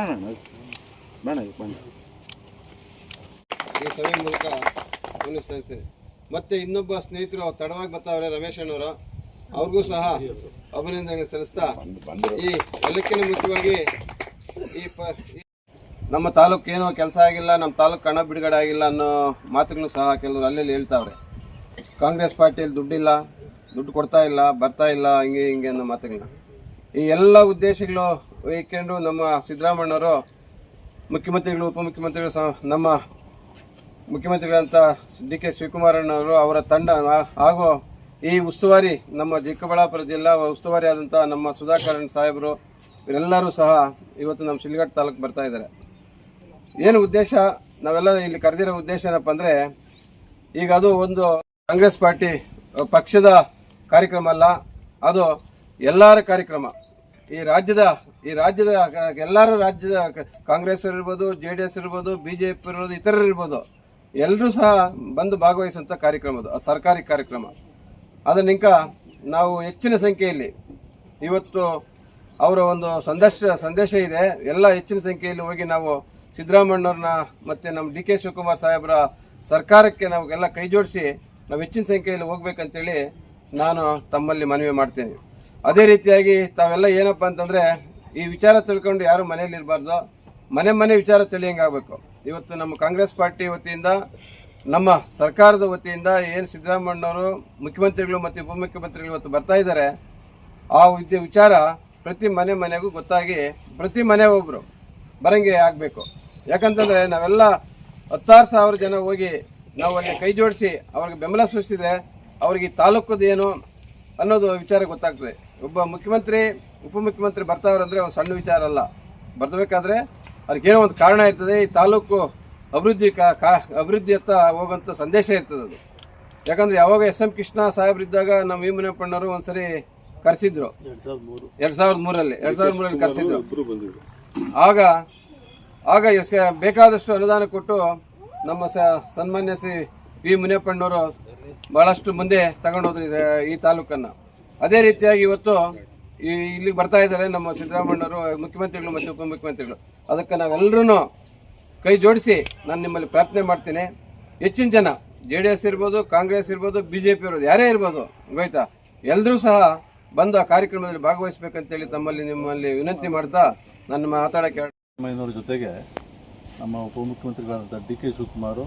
ಈ ಸಭೆ ಮೂಲಕ ಗಮನಿಸ್ತೀನಿ. ಮತ್ತೆ ಇನ್ನೊಬ್ಬ ಸ್ನೇಹಿತರು ತಡವಾಗಿ ಬರ್ತಾವ್ರೆ, ರಮೇಶ್ ಅಣ್ಣವರು, ಅವ್ರಿಗೂ ಸಹ ಅಭಿನಂದನೆ ಸಲ್ಲಿಸ್ತಾ ಈ ಎಲ್ಲಕ್ಕಿಂತ ಮುಖ್ಯವಾಗಿ ನಮ್ಮ ತಾಲೂಕು ಏನೋ ಕೆಲಸ ಆಗಿಲ್ಲ, ನಮ್ಮ ತಾಲೂಕು ಹಣ ಬಿಡುಗಡೆ ಆಗಿಲ್ಲ ಅನ್ನೋ ಮಾತುಗಳನ್ನು ಸಹ ಕೆಲವರು ಅಲ್ಲೆಲ್ಲಿ ಹೇಳ್ತಾವ್ರೆ. ಕಾಂಗ್ರೆಸ್ ಪಾರ್ಟಿಯಲ್ಲಿ ದುಡ್ಡಿಲ್ಲ, ದುಡ್ಡು ಕೊಡ್ತಾ ಇಲ್ಲ, ಬರ್ತಾ ಇಲ್ಲ, ಹಿಂಗೆ ಅನ್ನೋ ಮಾತುಗಳನ್ನ ಈ ಎಲ್ಲ ಉದ್ದೇಶಗಳು ಇಟ್ಕೊಂಡು ನಮ್ಮ ಸಿದ್ದರಾಮಣ್ಣವರು ಮುಖ್ಯಮಂತ್ರಿಗಳು, ಉಪಮುಖ್ಯಮಂತ್ರಿಗಳು, ನಮ್ಮ ಮುಖ್ಯಮಂತ್ರಿಗಳಂತ ಡಿ.ಕೆ. ಶಿವಕುಮಾರಣ್ಣವರು, ಅವರ ತಂಡ ಹಾಗೂ ಈ ಉಸ್ತುವಾರಿ ನಮ್ಮ ಚಿಕ್ಕಬಳ್ಳಾಪುರ ಜಿಲ್ಲಾ ಉಸ್ತುವಾರಿ ಆದಂಥ ನಮ್ಮ ಸುಧಾಕರ್ ಸಾಹೇಬರು ಇವರೆಲ್ಲರೂ ಸಹ ಇವತ್ತು ನಮ್ಮ ಶಿಲ್ಘಟ್ಟ ತಾಲೂಕು ಬರ್ತಾ ಇದ್ದಾರೆ. ಏನು ಉದ್ದೇಶ, ನಾವೆಲ್ಲ ಇಲ್ಲಿ ಕರೆದಿರೋ ಉದ್ದೇಶ ಏನಪ್ಪ ಅಂದರೆ, ಈಗ ಅದು ಒಂದು ಕಾಂಗ್ರೆಸ್ ಪಾರ್ಟಿ ಪಕ್ಷದ ಕಾರ್ಯಕ್ರಮ ಅಲ್ಲ, ಅದು ಎಲ್ಲರ ಕಾರ್ಯಕ್ರಮ. ಈ ರಾಜ್ಯದ ಎಲ್ಲರೂ, ರಾಜ್ಯದ ಕಾಂಗ್ರೆಸ್ ಇರ್ಬೋದು, JDS ಇರ್ಬೋದು, BJP ಇರ್ಬೋದು, ಇತರರು ಇರ್ಬೋದು, ಎಲ್ಲರೂ ಸಹ ಬಂದು ಭಾಗವಹಿಸುವಂಥ ಕಾರ್ಯಕ್ರಮ ಅದು, ಸರ್ಕಾರಿ ಕಾರ್ಯಕ್ರಮ. ಅದನ್ನಿಂಕ ನಾವು ಹೆಚ್ಚಿನ ಸಂಖ್ಯೆಯಲ್ಲಿ ಇವತ್ತು ಅವರ ಒಂದು ಸಂದೇಶ ಇದೆ, ಎಲ್ಲ ಹೆಚ್ಚಿನ ಸಂಖ್ಯೆಯಲ್ಲಿ ಹೋಗಿ ನಾವು ಸಿದ್ದರಾಮಣ್ಣವ್ರನ್ನ ಮತ್ತು ನಮ್ಮ ಡಿ.ಕೆ. ಶಿವಕುಮಾರ್ ಸಾಹೇಬರ ಸರ್ಕಾರಕ್ಕೆ ನಾವೆಲ್ಲ ಕೈ ಜೋಡಿಸಿ ನಾವು ಹೆಚ್ಚಿನ ಸಂಖ್ಯೆಯಲ್ಲಿ ಹೋಗ್ಬೇಕಂತೇಳಿ ನಾನು ತಮ್ಮಲ್ಲಿ ಮನವಿ ಮಾಡ್ತೇನೆ. ಅದೇ ರೀತಿಯಾಗಿ ತಾವೆಲ್ಲ ಏನಪ್ಪ ಅಂತಂದರೆ, ಈ ವಿಚಾರ ತಿಳ್ಕೊಂಡು ಯಾರು ಮನೆಯಲ್ಲಿ ಇರಬಾರ್ದು, ಮನೆ ವಿಚಾರ ತಿಳಿಯಂಗಾಗಬೇಕು. ಇವತ್ತು ನಮ್ಮ ಕಾಂಗ್ರೆಸ್ ಪಾರ್ಟಿ ವತಿಯಿಂದ, ನಮ್ಮ ಸರ್ಕಾರದ ವತಿಯಿಂದ ಏನು ಸಿದ್ದರಾಮಣ್ಣವರು ಮುಖ್ಯಮಂತ್ರಿಗಳು ಮತ್ತು ಉಪಮುಖ್ಯಮಂತ್ರಿಗಳು ಇವತ್ತು ಬರ್ತಾ ಇದ್ದಾರೆ, ಆ ವಿಚಾರ ಪ್ರತಿ ಮನೆಗೂ ಗೊತ್ತಾಗಿ ಪ್ರತಿ ಮನೆ ಒಬ್ಬರು ಬರಂಗೆ ಆಗಬೇಕು. ಯಾಕಂತಂದರೆ ನಾವೆಲ್ಲ 16,000 ಜನ ಹೋಗಿ ನಾವು ಅಲ್ಲಿ ಕೈ ಜೋಡಿಸಿ ಅವ್ರಿಗೆ ಬೆಂಬಲ ಸೂಚಿಸಿದ್ರೆ ಅವ್ರಿಗೆ ಈ ತಾಲೂಕದ ಏನು ಅನ್ನೋದು ವಿಚಾರ ಗೊತ್ತಾಗ್ತದೆ. ಒಬ್ಬ ಮುಖ್ಯಮಂತ್ರಿ, ಉಪಮುಖ್ಯಮಂತ್ರಿ ಬರ್ತಾವ್ರಂದ್ರೆ ಒಂದು ಸಣ್ಣ ವಿಚಾರ ಅಲ್ಲ. ಬರಬೇಕಾದ್ರೆ ಅದಕ್ಕೇನೋ ಒಂದು ಕಾರಣ ಇರ್ತದೆ. ಈ ತಾಲೂಕು ಅಭಿವೃದ್ಧಿಯತ್ತ ಹೋಗುವಂಥ ಸಂದೇಶ ಇರ್ತದೆ ಅದು. ಯಾಕಂದ್ರೆ ಯಾವಾಗ SM ಕೃಷ್ಣ ಸಾಹೇಬ್ರಿದ್ದಾಗ ನಮ್ಮ ವಿ ಮುನಿಯಪ್ಪಣ್ಣವರು ಒಂದ್ಸರಿ ಕರೆಸಿದ್ರು, 2003ರಲ್ಲಿ ಕರೆಸಿದ್ರು. ಆಗ ಬೇಕಾದಷ್ಟು ಅನುದಾನ ಕೊಟ್ಟು ನಮ್ಮ ಸನ್ಮಾನ್ಯ ಶ್ರೀ ವಿ ಮುನಿಯಪ್ಪಣ್ಣವರು ಬಹಳಷ್ಟು ಮುಂದೆ ತಗೊಂಡೋದ್ರಿ ಈ ತಾಲೂಕನ್ನು. ಅದೇ ರೀತಿಯಾಗಿ ಇವತ್ತು ಇಲ್ಲಿಗೆ ಬರ್ತಾ ಇದ್ದಾರೆ ನಮ್ಮ ಸಿದ್ದರಾಮಣ್ಣವರು, ಮುಖ್ಯಮಂತ್ರಿಗಳು ಮತ್ತು ಉಪಮುಖ್ಯಮಂತ್ರಿಗಳು. ಅದಕ್ಕೆ ನಾವೆಲ್ಲರೂ ಕೈ ಜೋಡಿಸಿ ನಾನು ನಿಮ್ಮಲ್ಲಿ ಪ್ರಾರ್ಥನೆ ಮಾಡ್ತೀನಿ. ಹೆಚ್ಚಿನ ಜನ JDS ಇರ್ಬೋದು, ಕಾಂಗ್ರೆಸ್ ಇರ್ಬೋದು, BJP ಇರ್ಬೋದು, ಯಾರೇ ಇರ್ಬೋದು, ಗೊತ್ತಾ, ಎಲ್ಲರೂ ಸಹ ಬಂದು ಆ ಕಾರ್ಯಕ್ರಮದಲ್ಲಿ ಭಾಗವಹಿಸಬೇಕಂತೇಳಿ ನಿಮ್ಮಲ್ಲಿ ವಿನಂತಿ ಮಾಡ್ತಾ ನನ್ನ ಮಾತಾಡೋಕ್ಕೆ ಜೊತೆಗೆ ನಮ್ಮ ಉಪಮುಖ್ಯಮಂತ್ರಿಗಳಾದಂಥ ಡಿ.ಕೆ. ಶಿವಕುಮಾರ್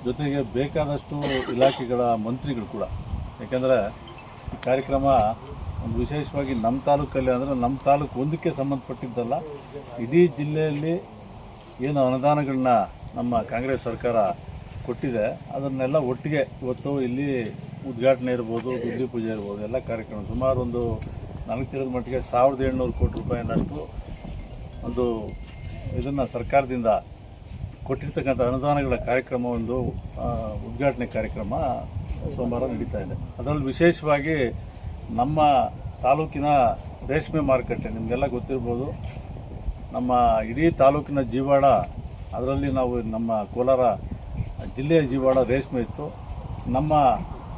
ಜೊತೆಗೆ ಬೇಕಾದಷ್ಟು ಇಲಾಖೆಗಳ ಮಂತ್ರಿಗಳು ಕೂಡ. ಯಾಕೆಂದರೆ ಈ ಕಾರ್ಯಕ್ರಮ ಒಂದು ವಿಶೇಷವಾಗಿ ನಮ್ಮ ತಾಲೂಕಲ್ಲಿ, ಅಂದರೆ ನಮ್ಮ ತಾಲೂಕು ಒಂದಕ್ಕೆ ಸಂಬಂಧಪಟ್ಟಿದ್ದಲ್ಲ, ಇಡೀ ಜಿಲ್ಲೆಯಲ್ಲಿ ಏನು ಅನುದಾನಗಳನ್ನ ನಮ್ಮ ಕಾಂಗ್ರೆಸ್ ಸರ್ಕಾರ ಕೊಟ್ಟಿದೆ ಅದನ್ನೆಲ್ಲ ಒಟ್ಟಿಗೆ ಇವತ್ತು ಇಲ್ಲಿ ಉದ್ಘಾಟನೆ ಇರ್ಬೋದು, ಗುದ್ಲಿ ಪೂಜೆ ಇರ್ಬೋದು, ಎಲ್ಲ ಕಾರ್ಯಕ್ರಮ ಸುಮಾರು ಒಂದು ನನಗೆ ತಿಳಿದ ಮಟ್ಟಿಗೆ 1,700 ಕೋಟಿ ರೂಪಾಯಿನಷ್ಟು ಒಂದು ಇದನ್ನು ಸರ್ಕಾರದಿಂದ ಕೊಟ್ಟಿರ್ತಕ್ಕಂಥ ಅನುದಾನಗಳ ಕಾರ್ಯಕ್ರಮ, ಒಂದು ಉದ್ಘಾಟನೆ ಕಾರ್ಯಕ್ರಮ ಸೋಮವಾರ ನಡೀತಾ ಇದೆ. ಅದರಲ್ಲಿ ವಿಶೇಷವಾಗಿ ನಮ್ಮ ತಾಲೂಕಿನ ರೇಷ್ಮೆ ಮಾರುಕಟ್ಟೆ ನಿಮಗೆಲ್ಲ ಗೊತ್ತಿರ್ಬೋದು. ನಮ್ಮ ಇಡೀ ತಾಲೂಕಿನ ಜೀವಾಳ, ಅದರಲ್ಲಿ ನಾವು ನಮ್ಮ ಕೋಲಾರ ಜಿಲ್ಲೆಯ ಜೀವಾಳ ರೇಷ್ಮೆ ಇತ್ತು. ನಮ್ಮ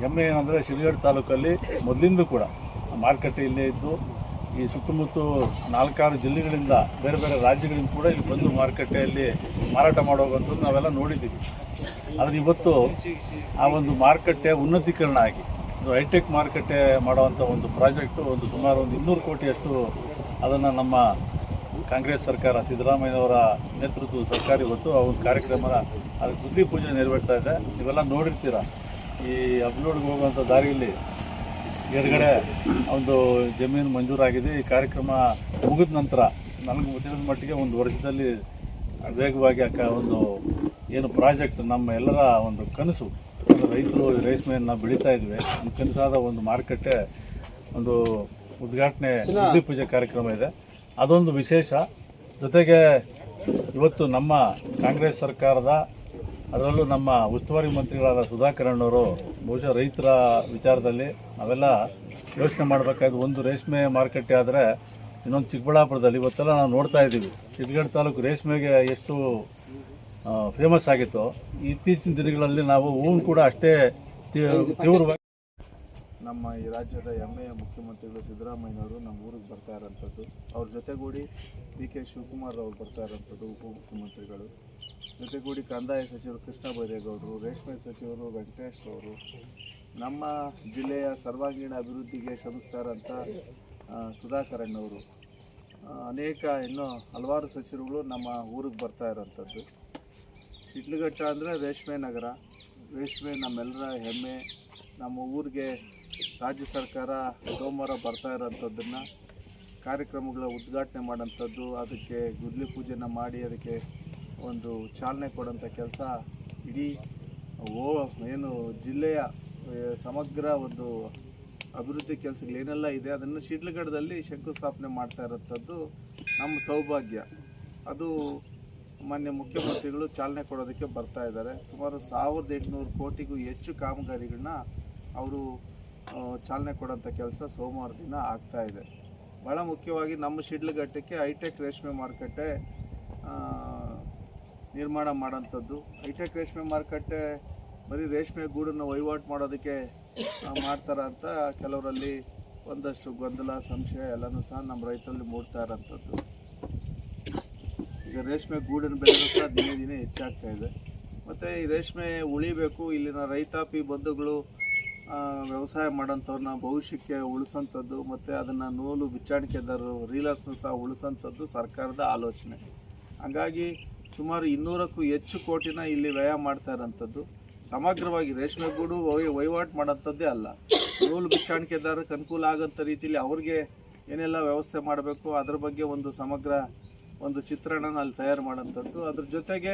ಹೆಮ್ಮೆ ಏನಂದರೆ ಶಿಲ್ಘಟ್ಟ ತಾಲೂಕಲ್ಲಿ ಮೊದಲಿಂದ ಕೂಡ ಮಾರುಕಟ್ಟೆ ಇಲ್ಲೇ ಇದ್ದು, ಈ ಸುತ್ತಮುತ್ತ 4-6 ಜಿಲ್ಲೆಗಳಿಂದ, ಬೇರೆ ಬೇರೆ ರಾಜ್ಯಗಳಿಂದ ಕೂಡ ಇಲ್ಲಿ ಬಂದು ಮಾರುಕಟ್ಟೆಯಲ್ಲಿ ಮಾರಾಟ ಮಾಡುವಂಥದ್ದು ನಾವೆಲ್ಲ ನೋಡಿದ್ದೀವಿ. ಆದರೆ ಇವತ್ತು ಆ ಒಂದು ಮಾರುಕಟ್ಟೆ ಉನ್ನತೀಕರಣ ಆಗಿ ಒಂದು ಹೈಟೆಕ್ ಮಾರುಕಟ್ಟೆ ಮಾಡುವಂಥ ಒಂದು ಪ್ರಾಜೆಕ್ಟು, ಒಂದು ಸುಮಾರು 200 ಕೋಟಿಯಷ್ಟು ಅದನ್ನು ನಮ್ಮ ಕಾಂಗ್ರೆಸ್ ಸರ್ಕಾರ, ಸಿದ್ದರಾಮಯ್ಯವರ ನೇತೃತ್ವದ ಸರ್ಕಾರ ಇವತ್ತು ಆ ಒಂದು ಕಾರ್ಯಕ್ರಮ, ಅದು ಗುದ್ಲಿ ಪೂಜೆ ನೆರವೇರ್ತಾ ಇದೆ. ನೀವೆಲ್ಲ ನೋಡಿರ್ತೀರ. ಈ ಅಬ್ಲೋಡ್ಗೆ ಹೋಗುವಂಥ ದಾರಿಯಲ್ಲಿ ಎಡಗಡೆ ಒಂದು ಜಮೀನು ಮಂಜೂರಾಗಿದೆ. ಈ ಕಾರ್ಯಕ್ರಮ ಮುಗಿದ ನಂತರ ನನಗೆ ಗೊತ್ತಿರೋದ ಮಟ್ಟಿಗೆ ಒಂದು ವರ್ಷದಲ್ಲಿ ವೇಗವಾಗಿ ಒಂದು ಏನು ಪ್ರಾಜೆಕ್ಟ್, ನಮ್ಮ ಎಲ್ಲರ ಒಂದು ಕನಸು, ರೈತರು ರೇಷ್ಮೆಯನ್ನು ಬೆಳೀತಾ ಇದ್ವಿ, ಒಂದು ಕನಸಾದ ಒಂದು ಮಾರುಕಟ್ಟೆ, ಒಂದು ಉದ್ಘಾಟನೆ ಗುದ್ಲಿ ಪೂಜೆ ಕಾರ್ಯಕ್ರಮ ಇದೆ. ಅದೊಂದು ವಿಶೇಷ. ಜೊತೆಗೆ ಇವತ್ತು ನಮ್ಮ ಕಾಂಗ್ರೆಸ್ ಸರ್ಕಾರದ, ಅದರಲ್ಲೂ ನಮ್ಮ ಉಸ್ತುವಾರಿ ಮಂತ್ರಿಗಳಾದ ಸುಧಾಕರ್ ಅಣ್ಣವರು ಬಹುಶಃ ರೈತರ ವಿಚಾರದಲ್ಲಿ ನಾವೆಲ್ಲ ಯೋಚನೆ ಮಾಡಬೇಕಾದ್ರೆ, ಒಂದು ರೇಷ್ಮೆ ಮಾರುಕಟ್ಟೆ ಆದರೆ ಇನ್ನೊಂದು ಚಿಕ್ಕಬಳ್ಳಾಪುರದಲ್ಲಿ ಇವತ್ತೆಲ್ಲ ನಾವು ನೋಡ್ತಾ ಇದ್ದೀವಿ. ಶಿಲ್ಘಟ್ಟ ತಾಲೂಕು ರೇಷ್ಮೆಗೆ ಎಷ್ಟು ಫೇಮಸ್ ಆಗಿತ್ತು, ಇತ್ತೀಚಿನ ದಿನಗಳಲ್ಲಿ ನಾವು ಹೂವು ಕೂಡ ಅಷ್ಟೇ ತೀವ್ರವಾಗಿ ನಮ್ಮ ಈ ರಾಜ್ಯದ ಹೆಮ್ಮೆಯ ಮುಖ್ಯಮಂತ್ರಿಗಳು ಸಿದ್ದರಾಮಯ್ಯನವರು ನಮ್ಮ ಊರಿಗೆ ಬರ್ತಾ ಇರೋಂಥದ್ದು. ಅವ್ರ ಜೊತೆಗೂಡಿ ಡಿ ಕೆ ಶಿವಕುಮಾರ್ ಅವರು ಬರ್ತಾ ಇರೋಂಥದ್ದು, ಉಪಮುಖ್ಯಮಂತ್ರಿಗಳು ಜೊತೆಗೂಡಿ ಕಂದಾಯ ಸಚಿವರು ಕೃಷ್ಣ ಬೈರೇಗೌಡರು, ರೇಷ್ಮೆ ಸಚಿವರು ವೆಂಕಟೇಶ್ ಅವರು, ನಮ್ಮ ಜಿಲ್ಲೆಯ ಸರ್ವಾಂಗೀಣ ಅಭಿವೃದ್ಧಿಗೆ ಶ್ರಮಿಸ್ತಾ ಇರೋಂಥ ಸುಧಾಕರಣ್ಣವರು, ಅನೇಕ ಇನ್ನೂ ಹಲವಾರು ಸಚಿವರುಗಳು ನಮ್ಮ ಊರಿಗೆ ಬರ್ತಾ ಇರೋಂಥದ್ದು. ಶಿಡ್ಲಘಟ್ಟ ಅಂದರೆ ರೇಷ್ಮೆ ನಗರ, ರೇಷ್ಮೆ ನಮ್ಮೆಲ್ಲರ ಹೆಮ್ಮೆ. ನಮ್ಮ ಊರಿಗೆ ರಾಜ್ಯ ಸರ್ಕಾರ ಸೋಮವಾರ ಬರ್ತಾ ಇರೋಂಥದ್ದನ್ನು ಕಾರ್ಯಕ್ರಮಗಳ ಉದ್ಘಾಟನೆ ಮಾಡೋಂಥದ್ದು, ಅದಕ್ಕೆ ಗುದ್ಲಿ ಪೂಜೆನ ಮಾಡಿ ಅದಕ್ಕೆ ಒಂದು ಚಾಲನೆ ಕೊಡೋಂಥ ಕೆಲಸ ಇಡೀ ಏನು ಜಿಲ್ಲೆಯ ಸಮಗ್ರ ಒಂದು ಅಭಿವೃದ್ಧಿ ಕೆಲಸಗಳು ಏನೆಲ್ಲ ಇದೆ ಅದನ್ನು ಶಿಡ್ಲಘಟ್ಟದಲ್ಲಿ ಶಂಕುಸ್ಥಾಪನೆ ಮಾಡ್ತಾ ಇರೋಂಥದ್ದು ನಮ್ಮ ಸೌಭಾಗ್ಯ. ಅದು ಮಾನ್ಯ ಮುಖ್ಯಮಂತ್ರಿಗಳು ಚಾಲನೆ ಕೊಡೋದಕ್ಕೆ ಬರ್ತಾ ಇದ್ದಾರೆ. ಸುಮಾರು 1800 ಕೋಟಿಗೂ ಹೆಚ್ಚು ಕಾಮಗಾರಿಗಳನ್ನ ಅವರು ಚಾಲನೆ ಕೊಡೋಂಥ ಕೆಲಸ ಸೋಮವಾರ ದಿನ ಆಗ್ತಾ ಇದೆ. ಭಾಳ ಮುಖ್ಯವಾಗಿ ನಮ್ಮ ಶಿಡ್ಲಘಟ್ಟಕ್ಕೆ ಹೈಟೆಕ್ ರೇಷ್ಮೆ ಮಾರುಕಟ್ಟೆ ನಿರ್ಮಾಣ ಮಾಡೋಂಥದ್ದು. ಹೈಟೆಕ್ ರೇಷ್ಮೆ ಮಾರುಕಟ್ಟೆ ಬರೀ ರೇಷ್ಮೆ ಗೂಡನ್ನು ವಹಿವಾಟು ಮಾಡೋದಕ್ಕೆ ಮಾಡ್ತಾರ ಅಂತ ಕೆಲವರಲ್ಲಿ ಒಂದಷ್ಟು ಗೊಂದಲ, ಸಂಶಯ ಎಲ್ಲನೂ ಸಹ ನಮ್ಮ ರೈತರಲ್ಲಿ ಮೂಡ್ತಾ ಇರೋಂಥದ್ದು. ಈಗ ರೇಷ್ಮೆ ಗೂಡಿನ ಬೆಲೆನೂ ಸಹ ದಿನೇ ದಿನೇ ಹೆಚ್ಚಾಗ್ತಾ ಇದೆ. ಮತ್ತು ಈ ರೇಷ್ಮೆ ಉಳಿಬೇಕು, ಇಲ್ಲಿನ ರೈತಾಪಿ ಬಂಧುಗಳು ವ್ಯವಸಾಯ ಮಾಡೋಂಥವ್ರನ್ನ ಭವಿಷ್ಯಕ್ಕೆ ಉಳಿಸೋಂಥದ್ದು ಮತ್ತು ಅದನ್ನು ನೂಲು ಬಿಚ್ಚಾಣಿಕೆದಾರರು ರೀಲರ್ಸ್ನು ಸಹ ಉಳಿಸೋಂಥದ್ದು ಸರ್ಕಾರದ ಆಲೋಚನೆ. ಹಾಗಾಗಿ ಸುಮಾರು 200ಕ್ಕೂ ಹೆಚ್ಚು ಕೋಟಿನ ಇಲ್ಲಿ ವ್ಯಯ ಮಾಡ್ತಾ ಇರೋಂಥದ್ದು. ಸಮಗ್ರವಾಗಿ ರೇಷ್ಮೆ ಗೂಡು ವಹಿವಾಟು ಮಾಡೋಂಥದ್ದೇ ಅಲ್ಲ, ನೂಲು ಬಿಚ್ಚಾಣಿಕೆದಾರಕ್ಕೆ ಅನುಕೂಲ ಆಗೋಂಥ ರೀತಿಯಲ್ಲಿ ಅವ್ರಿಗೆ ಏನೆಲ್ಲ ವ್ಯವಸ್ಥೆ ಮಾಡಬೇಕು ಅದ್ರ ಬಗ್ಗೆ ಒಂದು ಸಮಗ್ರ ಒಂದು ಚಿತ್ರಣನ ಅಲ್ಲಿ ತಯಾರು ಮಾಡೋಂಥದ್ದು. ಅದ್ರ ಜೊತೆಗೆ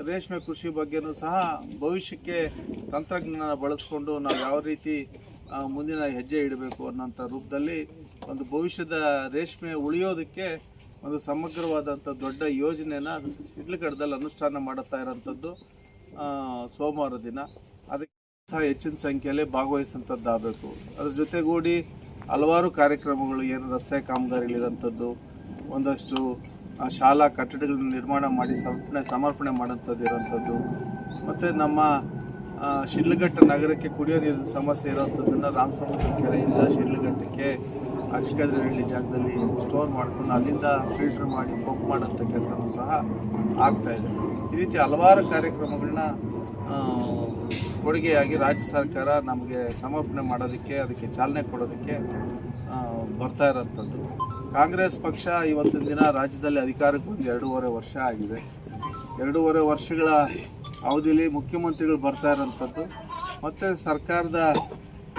ರೇಷ್ಮೆ ಕೃಷಿ ಬಗ್ಗೆನೂ ಸಹ ಭವಿಷ್ಯಕ್ಕೆ ತಂತ್ರಜ್ಞಾನ ಬಳಸ್ಕೊಂಡು ನಾವು ಯಾವ ರೀತಿ ಮುಂದಿನ ಹೆಜ್ಜೆ ಇಡಬೇಕು ಅನ್ನೋಂಥ ರೂಪದಲ್ಲಿ ಒಂದು ಭವಿಷ್ಯದ ರೇಷ್ಮೆ ಉಳಿಯೋದಕ್ಕೆ ಒಂದು ಸಮಗ್ರವಾದಂಥ ದೊಡ್ಡ ಯೋಜನೆನ ಶಿಡ್ಲಘಟ್ಟದಲ್ಲಿ ಅನುಷ್ಠಾನ ಮಾಡುತ್ತಾ ಇರೋಂಥದ್ದು ಸೋಮವಾರ ದಿನ. ಅದಕ್ಕೆ ಸಹ ಹೆಚ್ಚಿನ ಸಂಖ್ಯೆಯಲ್ಲಿ ಭಾಗವಹಿಸೋಂಥದ್ದಾಗಬೇಕು. ಅದ್ರ ಜೊತೆಗೂಡಿ ಹಲವಾರು ಕಾರ್ಯಕ್ರಮಗಳು, ಏನು ರಸ್ತೆ ಕಾಮಗಾರಿಗಳಿರೋಂಥದ್ದು, ಒಂದಷ್ಟು ಶಾಲಾ ಕಟ್ಟಡಗಳನ್ನ ನಿರ್ಮಾಣ ಮಾಡಿ ಸಮರ್ಪಣೆ ಮಾಡೋಂಥದ್ದು ಇರೋಂಥದ್ದು, ಮತ್ತು ನಮ್ಮ ಶಿಡ್ಲಘಟ್ಟ ನಗರಕ್ಕೆ ಕುಡಿಯೋ ನೀರಿನ ಸಮಸ್ಯೆ ಇರೋಂಥದ್ದನ್ನು ರಾಮಸಮುದ್ರ ಕೆರೆಯಿಂದ ಶಿಡ್ಲಘಟ್ಟಕ್ಕೆ ಅಚ್ಕದ್ರಹಳ್ಳಿ ಜಾಗದಲ್ಲಿ ಸ್ಟೋರ್ ಮಾಡ್ಕೊಂಡು ಅಲ್ಲಿಂದ ಫಿಲ್ಟರ್ ಮಾಡಿ ಪಂಪ್ ಮಾಡೋಂಥ ಕೆಲಸನೂ ಸಹ ಆಗ್ತಾಯಿದೆ. ಈ ರೀತಿ ಹಲವಾರು ಕಾರ್ಯಕ್ರಮಗಳನ್ನ ಕೊಡುಗೆಯಾಗಿ ರಾಜ್ಯ ಸರ್ಕಾರ ನಮಗೆ ಸಮರ್ಪಣೆ ಮಾಡೋದಕ್ಕೆ, ಅದಕ್ಕೆ ಚಾಲನೆ ಕೊಡೋದಕ್ಕೆ ಬರ್ತಾ ಇರೋಂಥದ್ದು. ಕಾಂಗ್ರೆಸ್ ಪಕ್ಷ ಇವತ್ತಿನ ದಿನ ರಾಜ್ಯದಲ್ಲಿ ಅಧಿಕಾರಕ್ಕೆ ಬಂದು 2.5 ವರ್ಷ ಆಗಿದೆ. 2.5 ವರ್ಷಗಳ ಅವಧಿಯಲ್ಲಿ ಮುಖ್ಯಮಂತ್ರಿಗಳು ಬರ್ತಾ ಇರೋಂಥದ್ದು ಮತ್ತು ಸರ್ಕಾರದ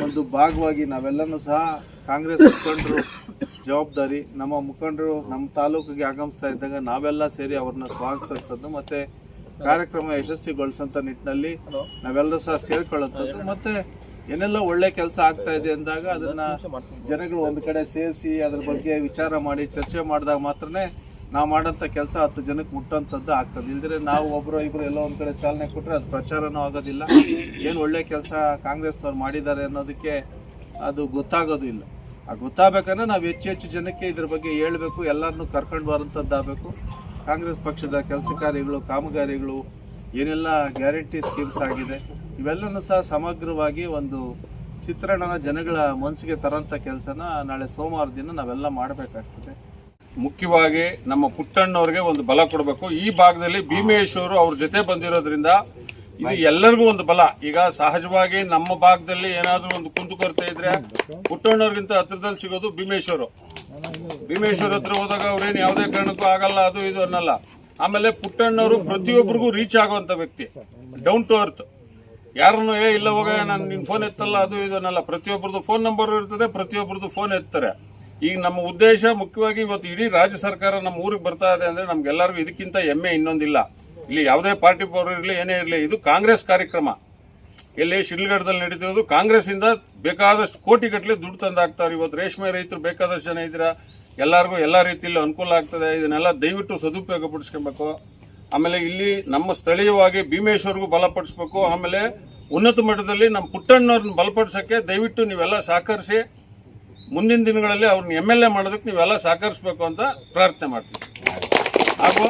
ಒಂದು ಭಾಗವಾಗಿ ನಾವೆಲ್ಲನೂ ಸಹ ಕಾಂಗ್ರೆಸ್ ಮುಖಂಡರು ಜವಾಬ್ದಾರಿ, ನಮ್ಮ ಮುಖಂಡರು ನಮ್ಮ ತಾಲೂಕಿಗೆ ಆಗಮಿಸ್ತಾ ಇದ್ದಾಗ ನಾವೆಲ್ಲ ಸೇರಿ ಅವ್ರನ್ನ ಸ್ವಾಗತಿಸೋದು ಮತ್ತು ಕಾರ್ಯಕ್ರಮ ಯಶಸ್ವಿಗೊಳಿಸೋಂಥ ನಿಟ್ಟಿನಲ್ಲಿ ನಾವೆಲ್ಲರೂ ಸಹ ಸೇರ್ಕೊಳ್ಳೋಂಥದ್ದು. ಮತ್ತು ಏನೆಲ್ಲ ಒಳ್ಳೆ ಕೆಲಸ ಆಗ್ತಾ ಇದೆ ಅಂದಾಗ ಅದನ್ನು ಜನಗಳು ಒಂದು ಕಡೆ ಸೇರಿಸಿ ಅದ್ರ ಬಗ್ಗೆ ವಿಚಾರ ಮಾಡಿ ಚರ್ಚೆ ಮಾಡಿದಾಗ ಮಾತ್ರನೇ ನಾವು ಮಾಡೋಂಥ ಕೆಲಸ 10 ಜನಕ್ಕೆ ಮುಟ್ಟೋಂಥದ್ದು ಆಗ್ತದೆ. ಇಲ್ದಿರೆ ನಾವು ಒಬ್ಬರು ಇಬ್ಬರು ಎಲ್ಲೋ ಒಂದು ಕಡೆ ಚಾಲನೆ ಕೊಟ್ಟರೆ ಅದು ಪ್ರಚಾರನೂ ಆಗೋದಿಲ್ಲ. ಏನು ಒಳ್ಳೆ ಕೆಲಸ ಕಾಂಗ್ರೆಸ್ನವ್ರು ಮಾಡಿದ್ದಾರೆ ಅನ್ನೋದಕ್ಕೆ ಅದು ಗೊತ್ತಾಗೋದು ಇಲ್ಲ. ಆ ಗೊತ್ತಾಗಬೇಕಂದ್ರೆ ನಾವು ಹೆಚ್ಚು ಜನಕ್ಕೆ ಇದ್ರ ಬಗ್ಗೆ ಹೇಳಬೇಕು, ಎಲ್ಲರನ್ನೂ ಕರ್ಕೊಂಡು ಬರೋಂಥದ್ದಾಗಬೇಕು. ಕಾಂಗ್ರೆಸ್ ಪಕ್ಷದ ಕೆಲಸ ಕಾರ್ಯಗಳು, ಕಾಮಗಾರಿಗಳು, ಏನೆಲ್ಲ ಗ್ಯಾರಂಟಿ ಸ್ಕೀಮ್ಸ್ ಆಗಿದೆ ಇವೆಲ್ಲನೂ ಸಹ ಸಮಗ್ರವಾಗಿ ಒಂದು ಚಿತ್ರಣನ ಜನಗಳ ಮನಸ್ಸಿಗೆ ತರೋಂಥ ಕೆಲಸನ ನಾಳೆ ಸೋಮವಾರ ದಿನ ನಾವೆಲ್ಲ ಮಾಡಬೇಕಾಗ್ತದೆ. ಮುಖ್ಯವಾಗಿ ನಮ್ಮ ಪುಟ್ಟಣ್ಣವ್ರಿಗೆ ಒಂದು ಬಲ ಕೊಡಬೇಕು. ಈ ಭಾಗದಲ್ಲಿ ಭೀಮೇಶ್ವರು ಅವ್ರ ಜೊತೆ ಬಂದಿರೋದ್ರಿಂದ ಇದು ಎಲ್ಲರಿಗೂ ಒಂದು ಬಲ. ಈಗ ಸಹಜವಾಗಿ ನಮ್ಮ ಭಾಗದಲ್ಲಿ ಏನಾದರೂ ಒಂದು ಕುಂದುಕೊರತೆ ಇದ್ರೆ ಪುಟ್ಟಣ್ಣವ್ರಿಗಿಂತ ಹತ್ರದಲ್ಲಿ ಸಿಗೋದು ಭೀಮೇಶ್ವರು. ಭೀಮೇಶ್ವರ ಹತ್ರ ಹೋದಾಗ ಅವ್ರೇನು ಯಾವುದೇ ಕಾರಣಕ್ಕೂ ಆಗಲ್ಲ ಅದು ಇದು ಅನ್ನಲ್ಲ. ಆಮೇಲೆ ಪುಟ್ಟಣ್ಣವರು ಪ್ರತಿಯೊಬ್ಬರಿಗೂ ರೀಚ್ ಆಗುವಂತ ವ್ಯಕ್ತಿ, ಡೌನ್ ಟು ಅರ್ತ್. ಯಾರನ್ನು ಇಲ್ಲ ಹೋಗ ನಾನು ನಿನ್ ಫೋನ್ ಎತ್ತಲ್ಲ ಅದು ಇದು ಅನ್ನಲ್ಲ. ಪ್ರತಿಯೊಬ್ಬರದು ಫೋನ್ ನಂಬರ್ ಇರ್ತದೆ, ಪ್ರತಿಯೊಬ್ಬರದು ಫೋನ್ ಎತ್ತಾರೆ. ಈಗ ನಮ್ಮ ಉದ್ದೇಶ ಮುಖ್ಯವಾಗಿ ಇವತ್ತು ಇಡೀ ರಾಜ್ಯ ಸರ್ಕಾರ ನಮ್ಮ ಊರಿಗೆ ಬರ್ತಾ ಇದೆ ಅಂದ್ರೆ ನಮ್ಗೆಲ್ಲರಿಗೂ ಇದಕ್ಕಿಂತ ಹೆಮ್ಮೆ ಇನ್ನೊಂದಿಲ್ಲ. ಇಲ್ಲಿ ಯಾವುದೇ ಪಾರ್ಟಿ ಪವರ್ ಇರಲಿ ಏನೇ ಇರಲಿ, ಇದು ಕಾಂಗ್ರೆಸ್ ಕಾರ್ಯಕ್ರಮ. ಇಲ್ಲಿ ಶಿಡ್ಲಘಟ್ಟದಲ್ಲಿ ನಡೀತಿರೋದು ಕಾಂಗ್ರೆಸ್ ಇಂದ ಬೇಕಾದಷ್ಟು ಕೋಟಿಗಟ್ಟಲೆ ದುಡ್ಡು ತಂದು ಹಾಕ್ತಾರೆ. ಇವತ್ತು ರೇಷ್ಮೆ ರೈತರು ಬೇಕಾದಷ್ಟು ಜನ ಇದ್ದೀರಾ, ಎಲ್ಲರಿಗೂ ಎಲ್ಲ ರೀತಿಯಲ್ಲಿ ಅನುಕೂಲ ಆಗ್ತದೆ. ಇದನ್ನೆಲ್ಲ ದಯವಿಟ್ಟು ಸದುಪಯೋಗ ಪಡಿಸ್ಕೊಬೇಕು. ಆಮೇಲೆ ಇಲ್ಲಿ ನಮ್ಮ ಸ್ಥಳೀಯವಾಗಿ ಭೀಮೇಶ್ವರ್ಗೂ ಬಲಪಡಿಸ್ಬೇಕು. ಆಮೇಲೆ ಉನ್ನತ ಮಟ್ಟದಲ್ಲಿ ನಮ್ಮ ಪುಟ್ಟಣ್ಣವ್ರನ್ನ ಬಲಪಡಿಸೋಕ್ಕೆ ದಯವಿಟ್ಟು ನೀವೆಲ್ಲ ಸಹಕರಿಸಿ. ಮುಂದಿನ ದಿನಗಳಲ್ಲಿ ಅವ್ರನ್ನ MLA ಮಾಡೋದಕ್ಕೆ ನೀವೆಲ್ಲ ಸಹಕರಿಸಬೇಕು ಅಂತ ಪ್ರಾರ್ಥನೆ ಮಾಡ್ತೀವಿ. ಹಾಗೂ